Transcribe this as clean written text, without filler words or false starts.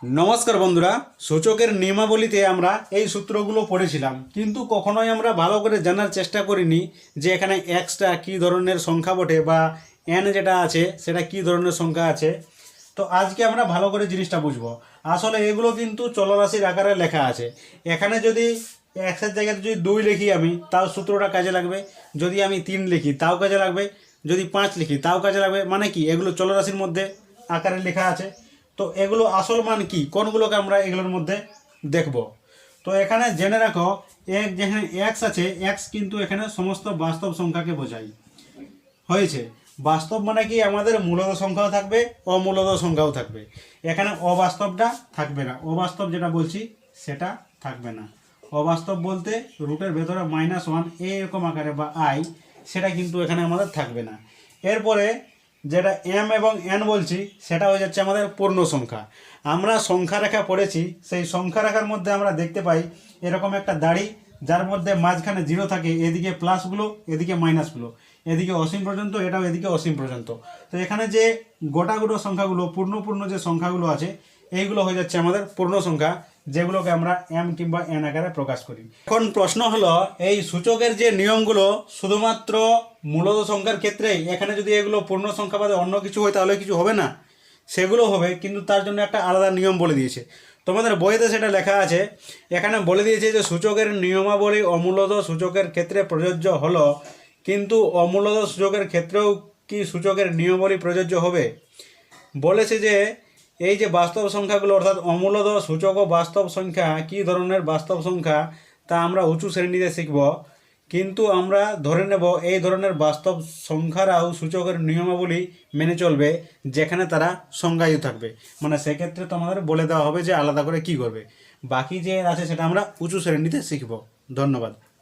নমস্কার বন্ধুরা, সূচকের নিয়মাবলীতে আমরা এই সূত্রগুলো পড়েছিলাম, কিন্তু কখনোই আমরা ভালো করে জানার চেষ্টা করিনি যে এখানে এক্সটা কী ধরনের সংখ্যা বটে বা এন যেটা আছে সেটা কী ধরনের সংখ্যা আছে। তো আজকে আমরা ভালো করে জিনিসটা বুঝবো। আসলে এগুলো কিন্তু চলরাশির আকারে লেখা আছে। এখানে যদি এক্সের জায়গায় যদি 2 লিখি আমি, তাও সূত্রটা কাজে লাগবে। যদি আমি 3 লিখি তাও কাজে লাগবে, যদি 5 লিখি তাও কাজে লাগবে। মানে কি, এগুলো চলরাশির মধ্যে আকারে লেখা আছে। তো এগুলো আসল মান কি, কোনগুলোকে আমরা এগুলোর মধ্যে দেখব। তো এখানে জেনে রাখো, যেখানে এক্স আছে, এক্স কিন্তু এখানে সমস্ত বাস্তব সংখ্যাকে বোঝায়। হয়েছে, বাস্তব মানে কি, আমাদের মূলদ সংখ্যাও থাকবে, অমূলদ সংখ্যাও থাকবে। এখানে অবাস্তবটা থাকবে না, অবাস্তব যেটা বলছি সেটা থাকবে না। অবাস্তব বলতে রুটের ভেতরে -1 এরকম আকারে বা আই, সেটা কিন্তু এখানে আমাদের থাকবে না। এরপরে যেটা এম এবং এন বলছি, সেটা হয়ে যাচ্ছে আমাদের পূর্ণ সংখ্যা। আমরা সংখ্যা রেখা পড়েছি, সেই সংখ্যা রেখার মধ্যে আমরা দেখতে পাই এরকম একটা দাড়ি, যার মধ্যে মাঝখানে 0 থাকে, এদিকে প্লাসগুলো, এদিকে মাইনাসগুলো, এদিকে অসীম পর্যন্ত, এটাও এদিকে অসীম পর্যন্ত। তো এখানে যে গোটা সংখ্যাগুলো, পূর্ণ যে সংখ্যাগুলো আছে, এইগুলো হয়ে যাচ্ছে আমাদের পূর্ণ সংখ্যা, যেগুলোকে আমরা এম কিংবা এন আকারে প্রকাশ করি। এখন প্রশ্ন হলো, এই সূচকের যে নিয়মগুলো শুধুমাত্র মূলদ সংখ্যার ক্ষেত্রেই, এখানে যদি এগুলো পূর্ণ সংখ্যা বাদে অন্য কিছু হয় তাহলে কিছু হবে না? সেগুলো হবে, কিন্তু তার জন্য একটা আলাদা নিয়ম বলে দিয়েছে। তোমাদের বইতে সেটা লেখা আছে। এখানে বলে দিয়েছে যে সূচকের নিয়মাবলী অমূলদ সূচকের ক্ষেত্রে প্রযোজ্য হলো, কিন্তু অমূলদ সূচকের ক্ষেত্রেও কি সূচকের নিয়মাবলী প্রযোজ্য হবে? বলেছে যে এই যে বাস্তব সংখ্যাগুলো, অর্থাৎ অমূলদ সূচক ও বাস্তব সংখ্যা, কী ধরনের বাস্তব সংখ্যা তা আমরা উঁচু শ্রেণীতে শিখব, কিন্তু আমরা ধরে নেব এই ধরনের বাস্তব সংখ্যারাও সূচকের নিয়মাবলী মেনে চলবে, যেখানে তারা সংজ্ঞায়ু থাকবে। মানে সেক্ষেত্রে তোমাদের বলে দেওয়া হবে যে আলাদা করে কি করবে। বাকি যে আছে সেটা আমরা উঁচু শ্রেণীতে শিখব। ধন্যবাদ।